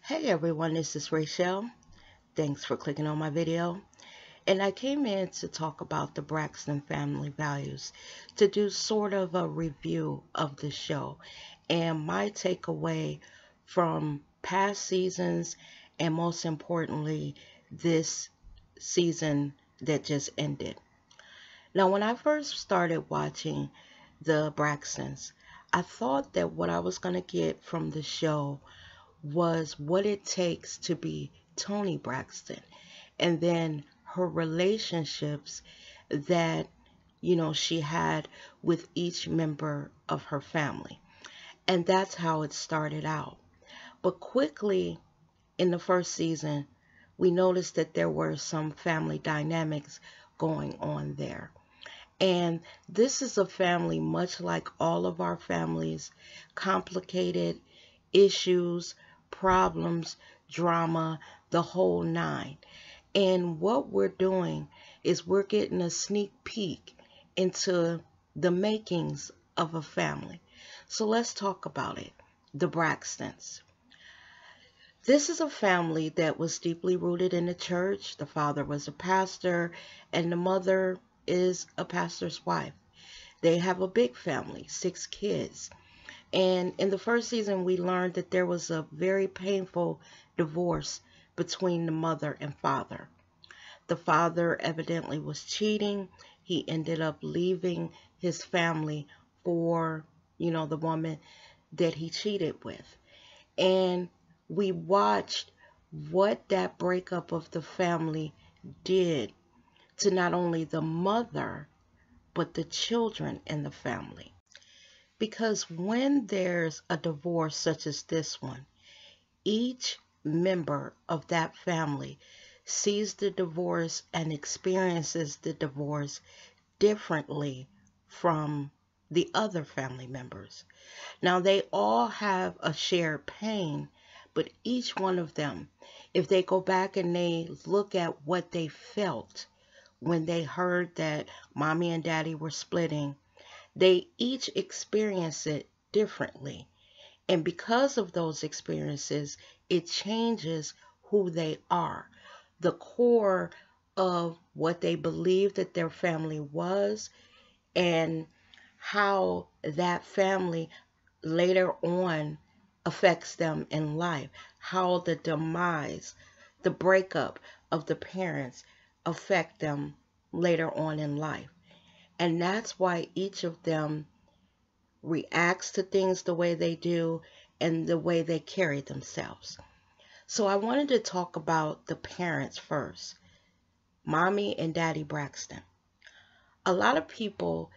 Hey everyone, this is Rachel. Thanks for clicking on my video. And I came in to talk about the Braxton family values, to do sort of a review of the show and my takeaway from past seasons, and most importantly, this season that just ended. Now, when I first started watching the Braxtons, I thought that what I was going to get from the show was what it takes to be Toni Braxton, and then her relationships that she had with each member of her family. And that's how it started out. But quickly in the first season, we noticed that there were some family dynamics going on there. And this is a family much like all of our families, complicated issues, problems, drama, the whole nine. And what we're doing is we're getting a sneak peek into the makings of a family. So let's talk about it. The Braxtons. This is a family that was deeply rooted in the church. The father was a pastor and the mother is a pastor's wife. They have a big family, 6 kids. And in the first season, we learned that there was a very painful divorce between the mother and father. The father evidently was cheating. He ended up leaving his family for, the woman that he cheated with. And we watched what that breakup of the family did to not only the mother, but the children in the family. Because when there's a divorce such as this one, each member of that family sees the divorce and experiences the divorce differently from the other family members. Now, they all have a shared pain, but each one of them, if they go back and they look at what they felt when they heard that mommy and daddy were splitting, they each experience it differently. And because of those experiences, it changes who they are. The core of what they believe that their family was, and how that family later on affects them in life. How the demise, the breakup of the parents affect them later on in life. And that's why each of them reacts to things the way they do and the way they carry themselves. So I wanted to talk about the parents first, Mommy and Daddy Braxton. A lot of people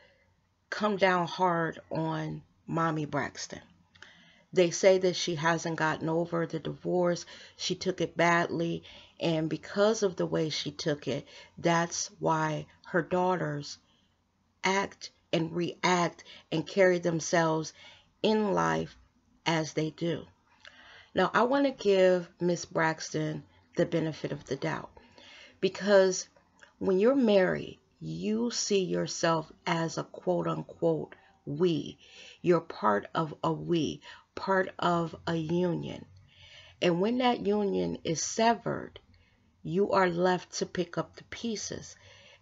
come down hard on Mommy Braxton. They say that she hasn't gotten over the divorce, she took it badly, and because of the way she took it, that's why her daughters act and react and carry themselves in life as they do. Now, I want to give Miss Braxton the benefit of the doubt, because when you're married, you see yourself as a quote-unquote we. You're part of a we, part of a union. And when that union is severed, you are left to pick up the pieces.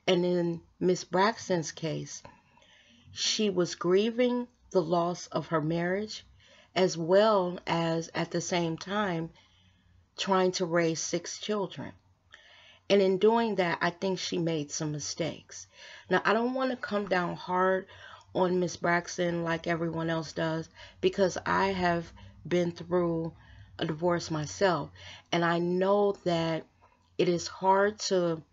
And in Miss Braxton's case, she was grieving the loss of her marriage, as well as at the same time trying to raise 6 children. And in doing that, I think she made some mistakes. Now, I don't want to come down hard on Miss Braxton like everyone else does, because I have been through a divorce myself, and I know that it is hard to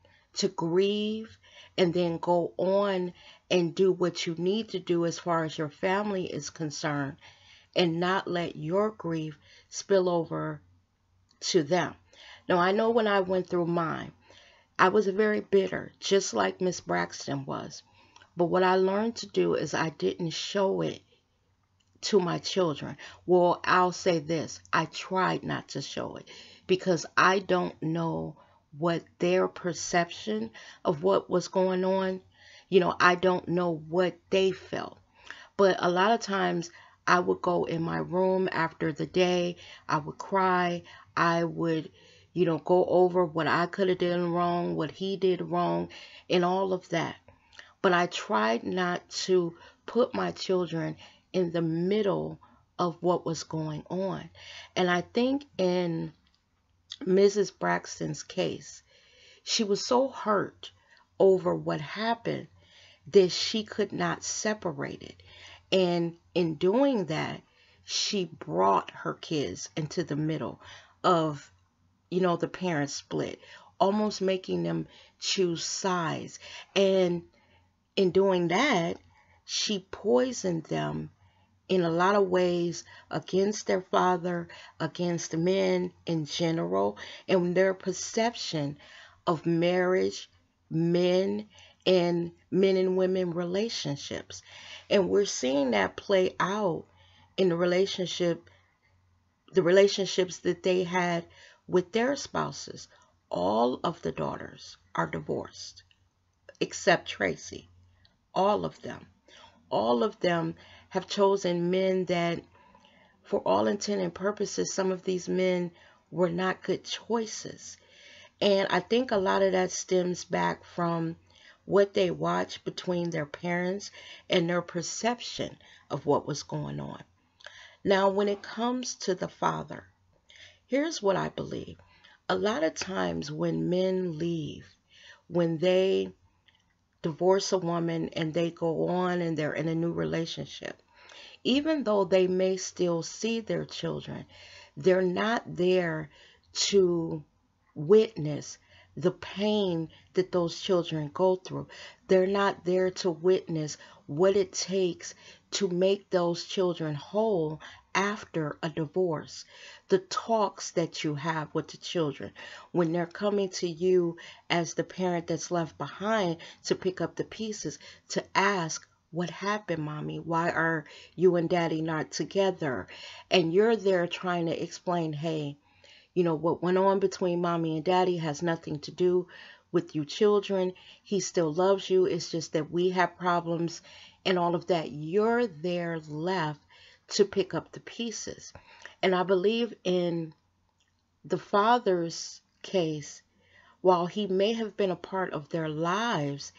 grieve and then go on and do what you need to do as far as your family is concerned, and not let your grief spill over to them. Now, I know when I went through mine, I was very bitter, just like Miss Braxton was. But what I learned to do is I didn't show it to my children. Well, I'll say this, I tried not to show it, because I don't know what their perception of what was going on. I don't know what they felt. But a lot of times I would go in my room after the day, I would cry, I would, go over what I could have done wrong, what he did wrong, and all of that. But I tried not to put my children in the middle of what was going on. And I think in Mrs. Braxton's case, she was so hurt over what happened that she could not separate it. And in doing that, she brought her kids into the middle of, the parents split, almost making them choose sides. And in doing that, she poisoned them in a lot of ways against their father, against men in general, and their perception of marriage, men, and men and women relationships. And we're seeing that play out in the relationships that they had with their spouses. All of the daughters are divorced, except Tracy. All of them. All of them have chosen men that, for all intent and purposes, some of these men were not good choices. And I think a lot of that stems back from what they watched between their parents and their perception of what was going on. Now, when it comes to the father, here's what I believe. A lot of times when men leave, when they divorce a woman and they go on and they're in a new relationship, even though they may still see their children, they're not there to witness the pain that those children go through. They're not there to witness what it takes to make those children whole after a divorce. The talks that you have with the children when they're coming to you as the parent that's left behind to pick up the pieces, to ask, what happened, mommy? Why are you and daddy not together? And you're there trying to explain, hey, what went on between mommy and daddy has nothing to do with you children. He still loves you. It's just that we have problems and all of that. You're there left to pick up the pieces. And I believe in the father's case, while he may have been a part of their lives,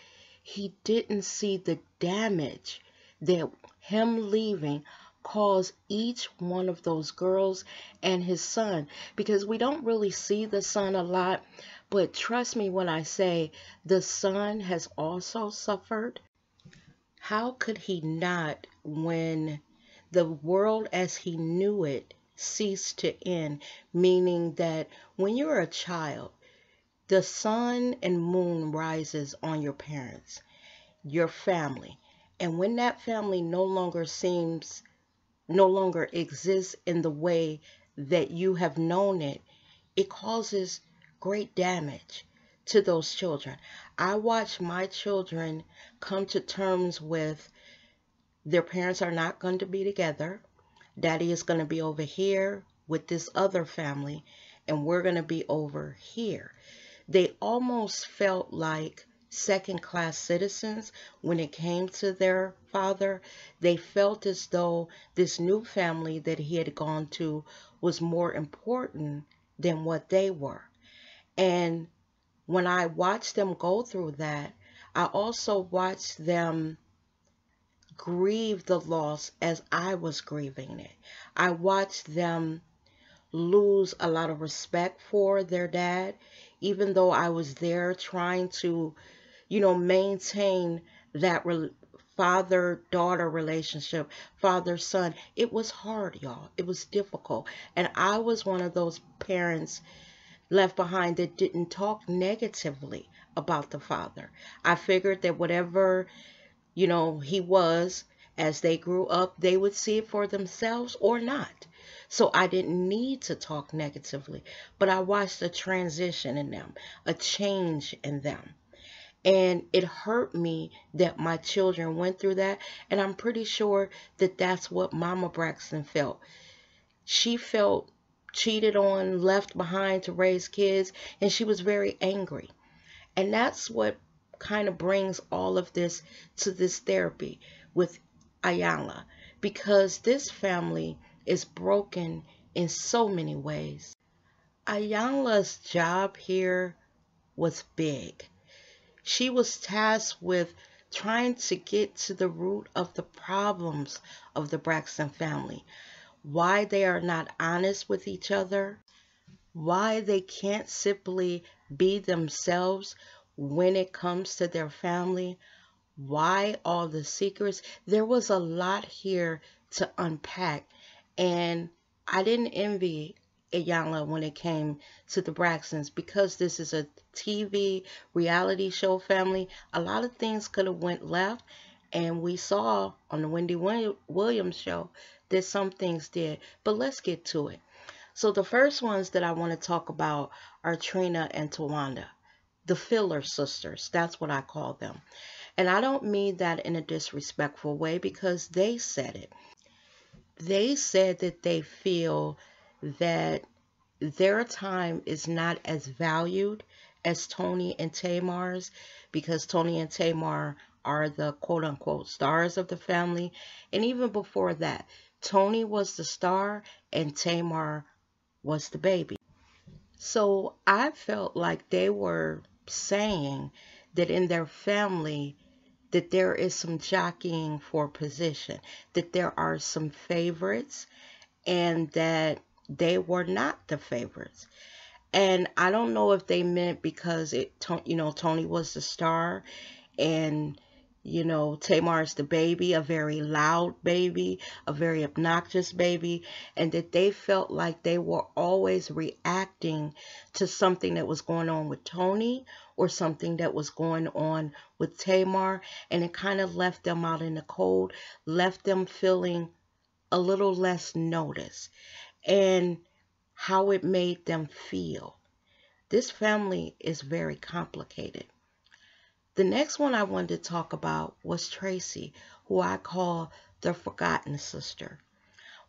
he didn't see the damage that him leaving caused each one of those girls and his son. Because we don't really see the son a lot, but trust me when I say the son has also suffered. How could he not, when the world as he knew it ceased to end? Meaning that when you're a child, the sun and moon rises on your parents, your family. And when that family no longer exists in the way that you have known it, it causes great damage to those children. I watch my children come to terms with their parents are not going to be together. Daddy is going to be over here with this other family, and we're going to be over here. They almost felt like second-class citizens when it came to their father. They felt as though this new family that he had gone to was more important than what they were. And when I watched them go through that, I also watched them grieve the loss as I was grieving it. I watched them lose a lot of respect for their dad, even though I was there trying to, maintain that father-daughter relationship, father-son. It was hard, y'all. It was difficult. And I was one of those parents left behind that didn't talk negatively about the father. I figured that whatever, he was, as they grew up, they would see it for themselves or not. So I didn't need to talk negatively, but I watched a transition in them, a change in them. And it hurt me that my children went through that. And I'm pretty sure that that's what Mama Braxton felt. She felt cheated on, left behind to raise kids, and she was very angry. And that's what kind of brings all of this to this therapy with Ayanla, because this family is broken in so many ways. Ayanla's job here was big. She was tasked with trying to get to the root of the problems of the Braxton family, why they are not honest with each other, why they can't simply be themselves when it comes to their family, why all the secrets. There was a lot here to unpack, and I didn't envy Iyanla when it came to the Braxtons, because this is a TV reality show family. A lot of things could have went left, and we saw on the Williams show that some things did. But let's get to it. So the first ones that I want to talk about are Trina and Tawanda, the filler sisters. That's what I call them. And I don't mean that in a disrespectful way, because they said it. They said that they feel that their time is not as valued as Tony and Tamar's, because Tony and Tamar are the quote unquote stars of the family. And even before that, Tony was the star and Tamar was the baby. So I felt like they were saying that in their family, that there is some jockeying for position, that there are some favorites, and that they were not the favorites. And I don't know if they meant because Tony was the star, and Tamar's the baby, a very loud baby, a very obnoxious baby, and that they felt like they were always reacting to something that was going on with Tony or something that was going on with Tamar, and it kind of left them out in the cold, left them feeling a little less noticed, and how it made them feel. This family is very complicated. The next one I wanted to talk about was Tracy, who I call the forgotten sister.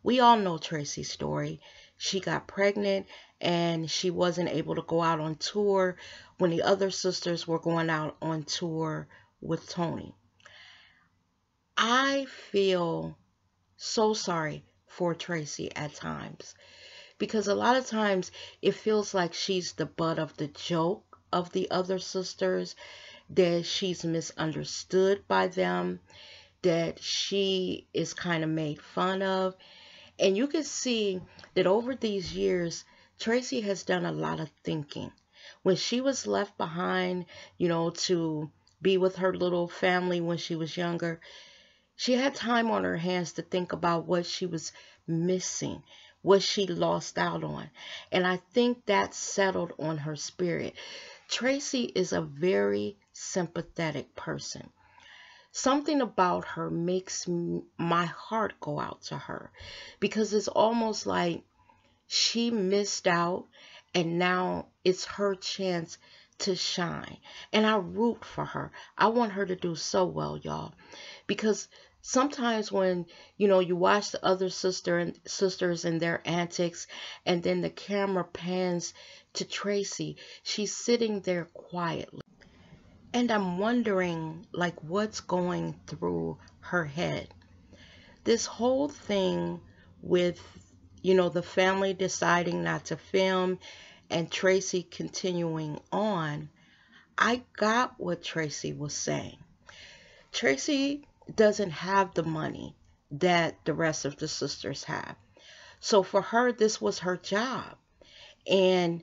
We all know Tracy's story. She got pregnant and she wasn't able to go out on tour when the other sisters were going out on tour with Tony. I feel so sorry for Tracy at times, because a lot of times it feels like she's the butt of the joke of the other sisters, that she's misunderstood by them, that she is kind of made fun of. And you can see that over these years, Tracy has done a lot of thinking. When she was left behind, to be with her little family when she was younger, she had time on her hands to think about what she was missing, what she lost out on. And I think that settled on her spirit. Tracy is a very sympathetic person. Something about her makes my heart go out to her, because it's almost like she missed out and now it's her chance to shine. And I root for her. I want her to do so well, y'all, because sometimes when you watch the other sisters and their antics, and then the camera pans to Tracy, she's sitting there quietly, and I'm wondering like what's going through her head. This whole thing with the family deciding not to film and Tracy continuing on, I got what Tracy was saying. Tracy doesn't have the money that the rest of the sisters have. So for her, this was her job. And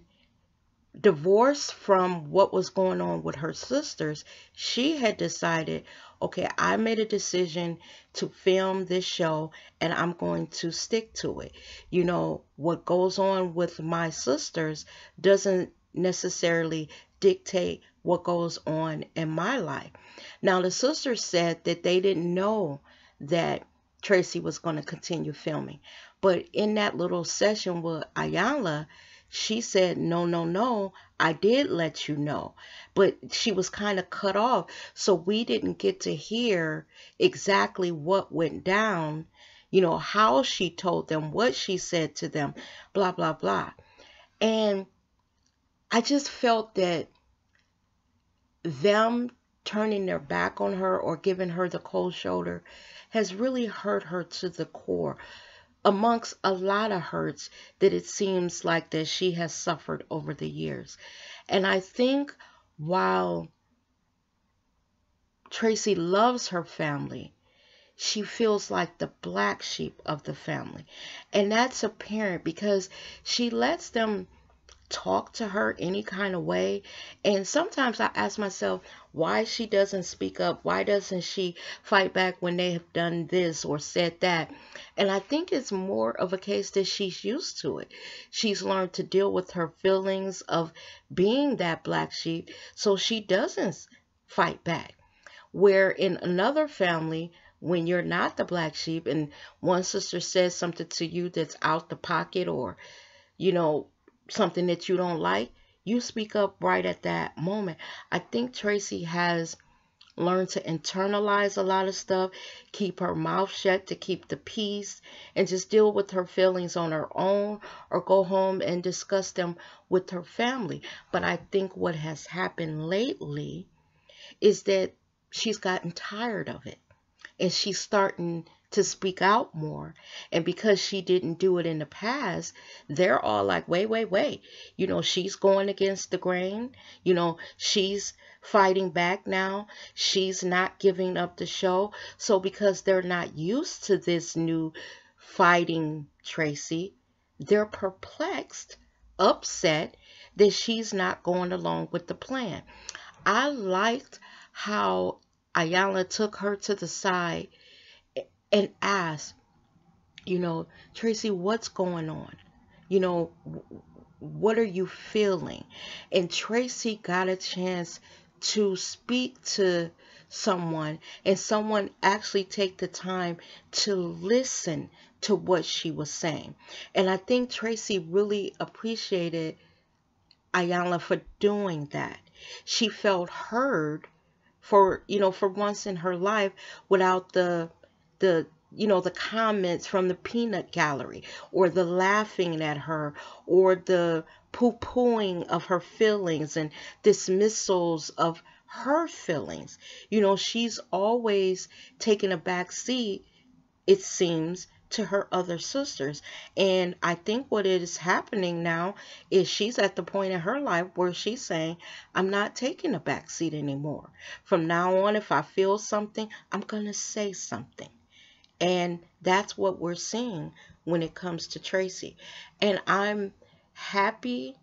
divorced from what was going on with her sisters, she had decided, okay, I made a decision to film this show and I'm going to stick to it. What goes on with my sisters doesn't necessarily dictate what goes on in my life. Now, the sisters said that they didn't know that Tracy was going to continue filming. But in that little session with Ayanla, she said, no, I did let you know. But she was kind of cut off. So we didn't get to hear exactly what went down, how she told them, what she said to them, blah, blah, blah. And I just felt that them turning their back on her or giving her the cold shoulder has really hurt her to the core, amongst a lot of hurts that it seems like that she has suffered over the years. And I think while Tracy loves her family, she feels like the black sheep of the family. And that's apparent because she lets them talk to her any kind of way. And sometimes I ask myself why she doesn't speak up. Why doesn't she fight back when they have done this or said that? And I think it's more of a case that she's used to it. She's learned to deal with her feelings of being that black sheep, so she doesn't fight back. Where in another family, when you're not the black sheep and one sister says something to you that's out the pocket, or you know, something that you don't like, you speak up right at that moment. I think Tracy has learned to internalize a lot of stuff, keep her mouth shut to keep the peace, and just deal with her feelings on her own, or go home and discuss them with her family. But I think what has happened lately is that she's gotten tired of it, and she's starting to speak out more. And because she didn't do it in the past, they're all like, wait, wait, wait. She's going against the grain. She's fighting back now. She's not giving up the show. So because they're not used to this new fighting Tracy, they're perplexed, upset that she's not going along with the plan. I liked how Ayala took her to the side and asked, Tracy, what's going on? What are you feeling? And Tracy got a chance to speak to someone, and someone actually take the time to listen to what she was saying. And I think Tracy really appreciated Ayala for doing that. She felt heard for once in her life, without the comments from the peanut gallery, or the laughing at her, or the poo-pooing of her feelings and dismissals of her feelings. She's always taken a back seat, it seems, to her other sisters. And I think what is happening now is she's at the point in her life where she's saying, I'm not taking a back seat anymore. From now on, if I feel something, I'm going to say something. And that's what we're seeing when it comes to Tracy. And I'm happy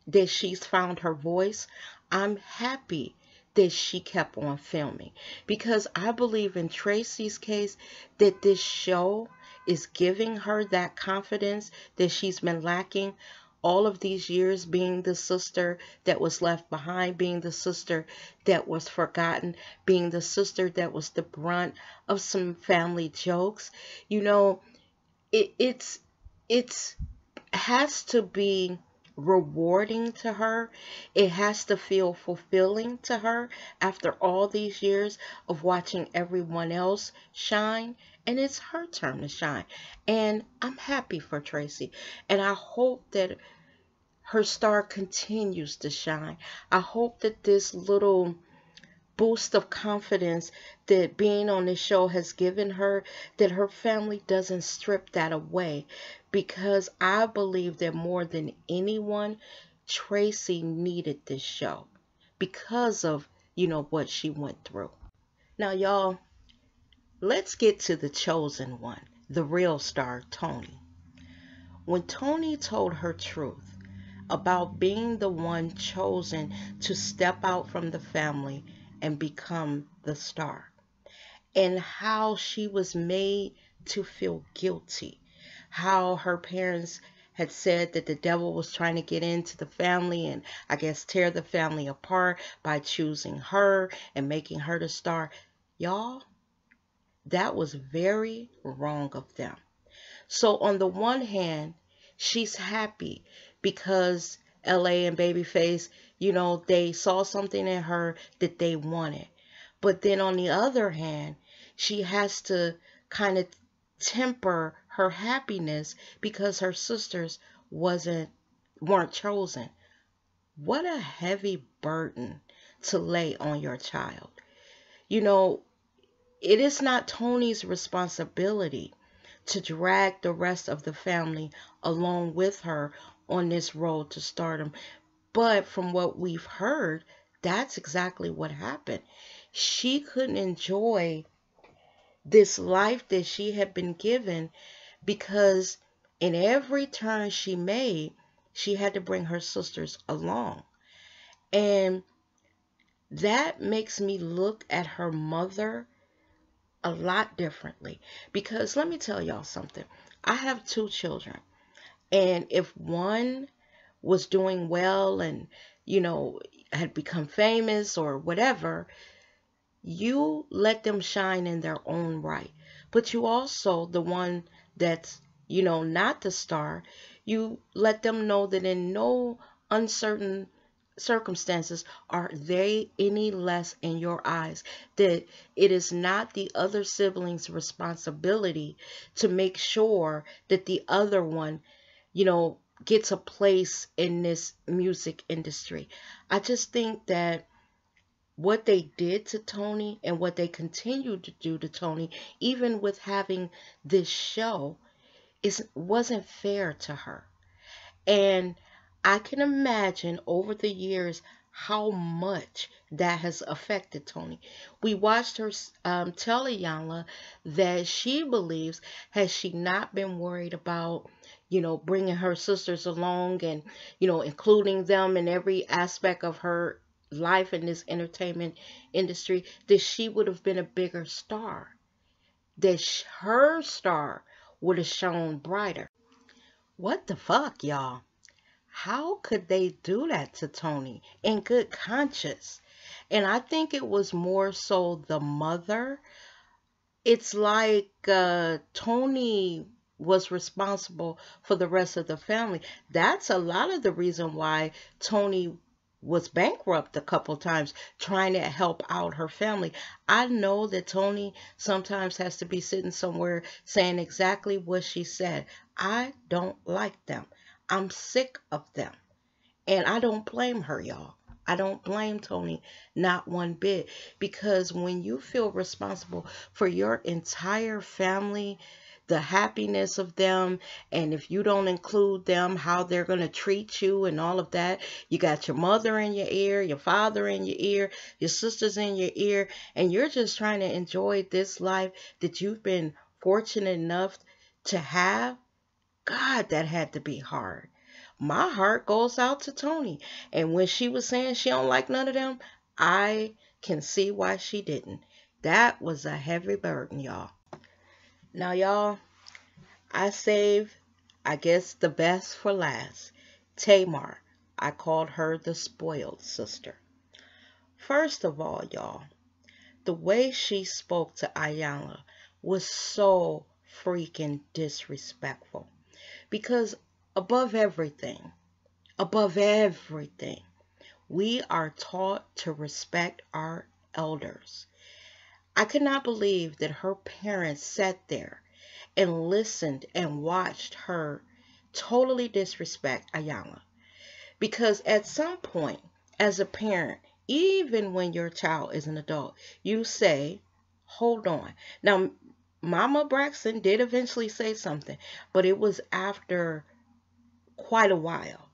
that she's found her voice. I'm happy that she kept on filming, because I believe in Tracy's case that this show is giving her that confidence that she's been lacking all of these years, being the sister that was left behind, being the sister that was forgotten, being the sister that was the brunt of some family jokes. It's has to be rewarding to her. It has to feel fulfilling to her after all these years of watching everyone else shine. And it's her turn to shine. And I'm happy for Tracy. And I hope that her star continues to shine. I hope that this little boost of confidence that being on the show has given her, that her family doesn't strip that away. Because I believe that more than anyone, Tracy needed this show because of, what she went through. Now, y'all, let's get to the chosen one, the real star, Tony. When Tony told her truth about being the one chosen to step out from the family and become the star, and how she was made to feel guilty, how her parents had said that the devil was trying to get into the family and I guess tear the family apart by choosing her and making her the star. Y'all, that was very wrong of them. So on the one hand, she's happy because LA and Babyface, they saw something in her that they wanted. But then on the other hand, she has to kind of temper her happiness because her sisters weren't chosen. What a heavy burden to lay on your child. it is not Tony's responsibility to drag the rest of the family along with her on this road to stardom. But from what we've heard, that's exactly what happened. She couldn't enjoy this life that she had been given because in every turn she made, she had to bring her sisters along. And that makes me look at her mother a lot differently. Because let me tell y'all something. I have two children. And if one was doing well and, had become famous or whatever, you let them shine in their own right. But you also, the one that's, not the star, you let them know that in no uncertain circumstances are they any less in your eyes, that it is not the other sibling's responsibility to make sure that the other one, gets a place in this music industry. I just think that what they did to Tony and what they continue to do to Tony, even with having this show, wasn't fair to her. And I can imagine over the years how much that has affected Tony. We watched her tell Ayanla that she believes, had she not been worried about, bringing her sisters along and, including them in every aspect of her life in this entertainment industry, that she would have been a bigger star, that her star would have shone brighter. What the fuck, y'all? How could they do that to Tony in good conscience? And I think it was more so the mother. It's like Tony was responsible for the rest of the family. That's a lot of the reason why Tony was bankrupt a couple times trying to help out her family. I know that Tony sometimes has to be sitting somewhere saying exactly what she said. I don't like them. I'm sick of them. And I don't blame her, y'all. I don't blame Tony, not one bit. Because when you feel responsible for your entire family, the happiness of them, and if you don't include them, how they're going to treat you and all of that, you got your mother in your ear, your father in your ear, your sisters in your ear, and you're just trying to enjoy this life that you've been fortunate enough to have. God, that had to be hard. My heart goes out to Tony. And when she was saying she don't like none of them, I can see why she didn't. That was a heavy burden, y'all. Now, y'all, I saved, I guess, the best for last. Tamar. I called her the spoiled sister. First of all, y'all, the way she spoke to Ayanla was so freaking disrespectful. Because above everything, we are taught to respect our elders. I could not believe that her parents sat there and listened and watched her totally disrespect Ayanla. Because at some point, as a parent, even when your child is an adult, you say, hold on. Now, Mama Braxton did eventually say something, but it was after quite a while.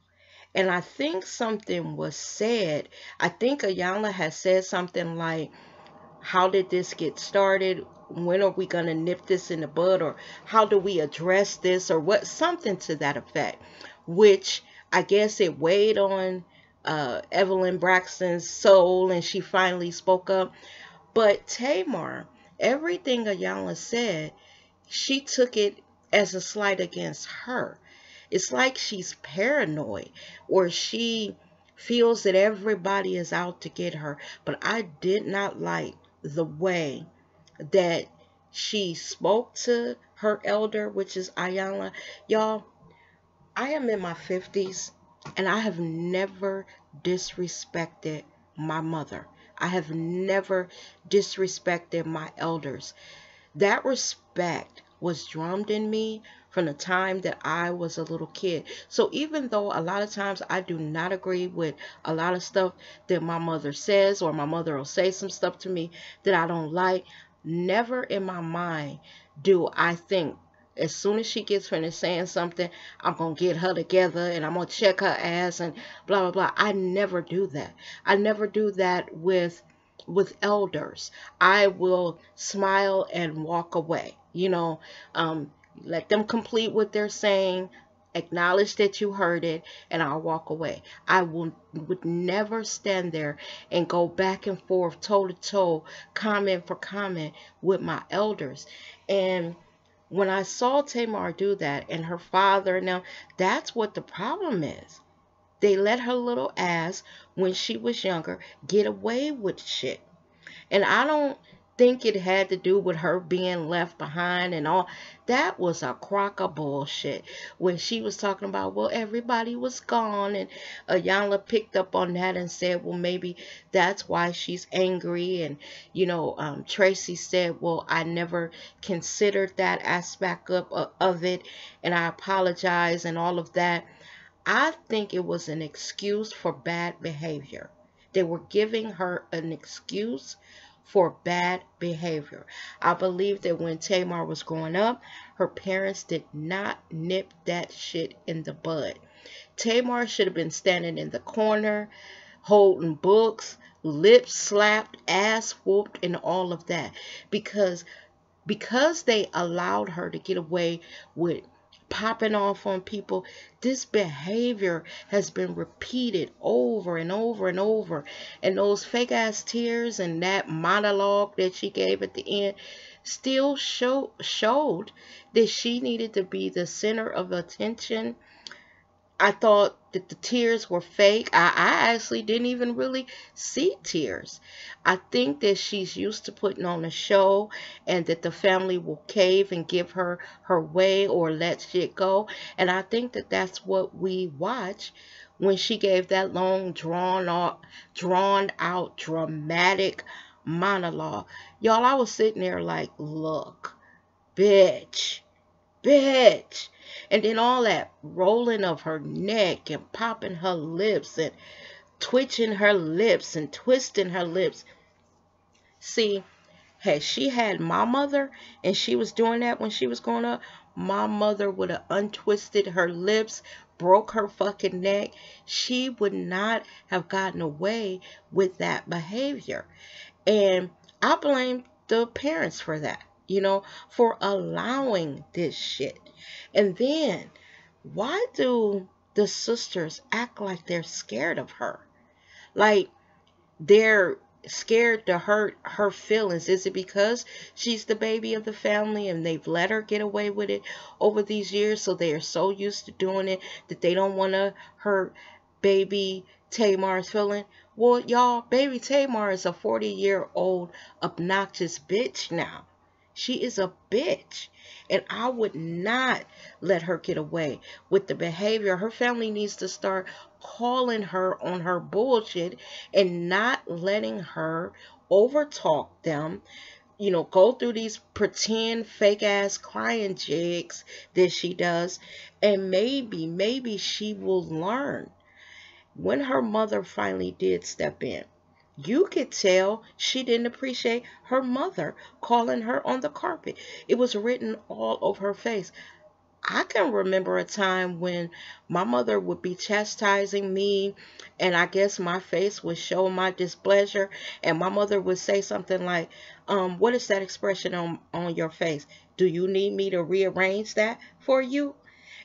And I think something was said. I think Ayanla has said something like, how did this get started? When are we going to nip this in the bud? Or how do we address this? Or what? Something to that effect. Which I guess it weighed on Evelyn Braxton's soul, and she finally spoke up. But Tamar, everything Ayanla said, she took it as a slight against her. It's like she's paranoid, or she feels that everybody is out to get her. But I did not like the way that she spoke to her elder, which is Ayanla. Y'all, I am in my 50s, and I have never disrespected my mother. I have never disrespected my elders. That respect was drummed in me from the time that I was a little kid. So even though a lot of times I do not agree with a lot of stuff that my mother says, or my mother will say some stuff to me that I don't like, Never in my mind do I think as soon as she gets finished saying something, I'm going to get her together and I'm going to check her ass and blah, blah, blah. I never do that. I never do that with elders. I will smile and walk away. Um, let them complete what they're saying, acknowledge that you heard it, and I'll walk away. I would never stand there and go back and forth, toe to toe, comment for comment with my elders. And when I saw Tamar do that and her father, now that's what the problem is. They let her little ass, when she was younger, get away with shit. And I don't think it had to do with her being left behind and all. That was a crock of bullshit. When she was talking about, well, everybody was gone. And Ayanla picked up on that and said, well, maybe that's why she's angry. And, Tracy said, well, I never considered that aspect of it. And I apologize and all of that. I think it was an excuse for bad behavior. They were giving her an excuse for bad behavior. I believe that when Tamar was growing up, her parents did not nip that shit in the bud. Tamar should have been standing in the corner, holding books, lips slapped, ass whooped, and all of that. Because they allowed her to get away with popping off on people, this behavior has been repeated over and over and over. And those fake ass tears and that monologue that she gave at the end still showed that she needed to be the center of attention. I thought that the tears were fake. I actually didn't even really see tears. I think that she's used to putting on a show and that the family will cave and give her her way or let shit go. And I think that that's what we watch when she gave that long, drawn out, dramatic monologue. Y'all, I was sitting there like, look, bitch. Bitch. And then all that rolling of her neck and popping her lips and twitching her lips and twisting her lips. See, had she had my mother and she was doing that when she was growing up, my mother would have untwisted her lips, broke her fucking neck. She would not have gotten away with that behavior. And I blame the parents for that, for allowing this shit. And then, why do the sisters act like they're scared of her? Like they're scared to hurt her feelings. Is it because she's the baby of the family and they've let her get away with it over these years, so they are so used to doing it that they don't want to hurt baby Tamar's feeling? Well, y'all, baby Tamar is a 40-year-old obnoxious bitch now. She is a bitch. And I would not let her get away with the behavior. Her family needs to start calling her on her bullshit and not letting her overtalk them, go through these pretend fake ass crying jigs that she does. And maybe she will learn. When her mother finally did step in, you could tell she didn't appreciate her mother calling her on the carpet. It was written all over her face. I can remember a time when my mother would be chastising me, and I guess my face would show my displeasure, and my mother would say something like, what is that expression on your face? Do you need me to rearrange that for you?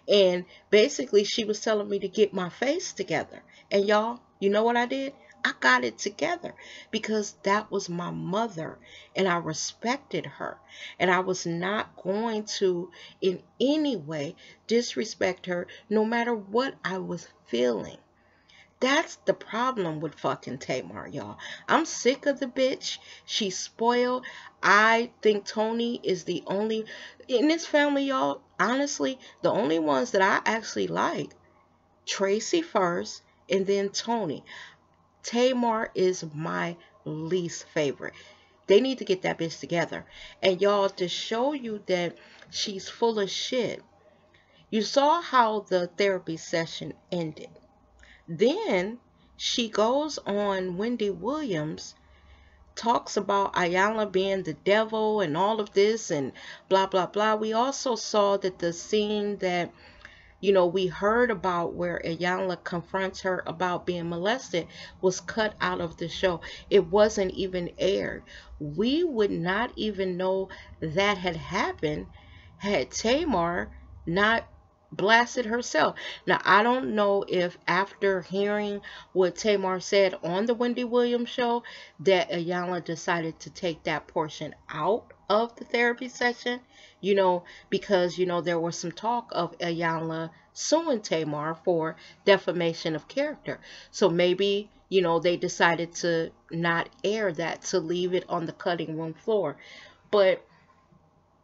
And basically she was telling me to get my face together. And y'all, you know what I did? I got it together because that was my mother and I respected her. And I was not going to in any way disrespect her no matter what I was feeling. That's the problem with fucking Tamar, y'all. I'm sick of the bitch. She's spoiled. I think Tony is the only, in this family, y'all, honestly, the only ones that I actually like. Tracy first, and then Tony. Tamar is my least favorite. They need to get that bitch together. And y'all, to show you that she's full of shit, you saw how the therapy session ended. Then she goes on Wendy Williams talks about Ayala being the devil and all of this and blah blah blah. We also saw that the scene that, you know, we heard about where Ayala confronts her about being molested was cut out of the show. It wasn't even aired. We would not even know that had happened had Tamar not blasted herself. Now, I don't know if after hearing what Tamar said on the Wendy Williams show that Ayala decided to take that portion out of the therapy session, you know, because, you know, there was some talk of Ayala suing Tamar for defamation of character. So maybe, you know, they decided to not air that, to leave it on the cutting room floor. But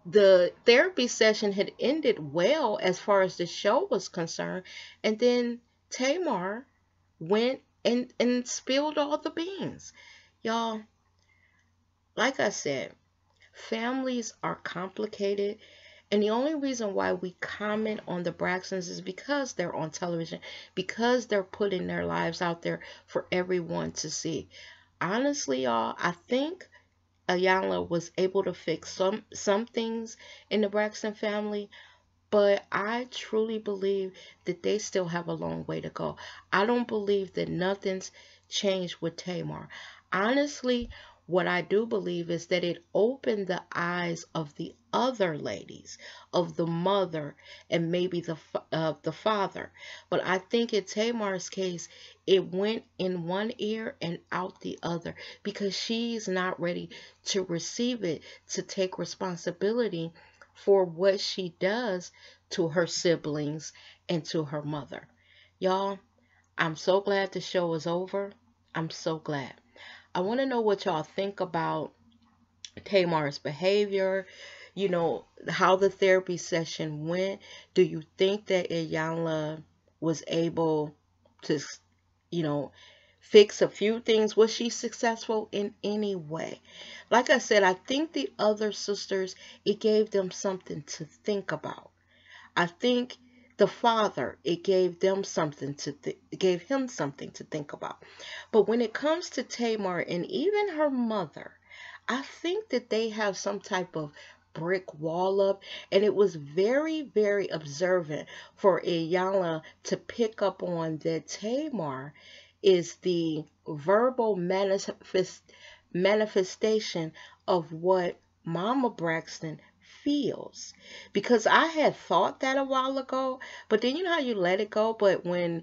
the therapy session had ended well as far as the show was concerned, and then Tamar went and spilled all the beans. Y'all, like I said, families are complicated, and the only reason why we comment on the Braxtons is because they're on television, because they're putting their lives out there for everyone to see. Honestly, y'all, I think Ayala was able to fix some things in the Braxton family, but I truly believe that they still have a long way to go. I don't believe that nothing's changed with Tamar. Honestly, what I do believe is that it opened the eyes of the other ladies, of the mother and maybe the father. But I think in Tamar's case, it went in one ear and out the other because she's not ready to receive it, to take responsibility for what she does to her siblings and to her mother. Y'all, I'm so glad the show is over. I'm so glad. I want to know what y'all think about Tamar's behavior, you know, how the therapy session went. Do you think that Iyanla was able to, you know, fix a few things? Was she successful in any way? Like I said, I think the other sisters, it gave them something to think about. I think the father, it gave them something to gave him something to think about. But when it comes to Tamar and even her mother, I think that they have some type of brick wall up, and it was very, very observant for Iyanla to pick up on that Tamar is the verbal manifestation of what Mama Braxton feels. Because I had thought that a while ago, but then you know how you let it go, but when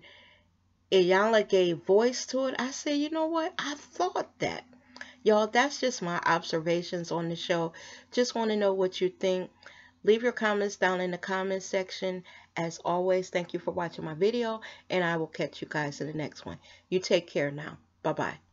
Iyanla gave voice to it, I said, you know what? I thought that. Y'all, that's just my observations on the show. Just want to know what you think. Leave your comments down in the comment section. As always, thank you for watching my video, and I will catch you guys in the next one. You take care now. Bye-bye.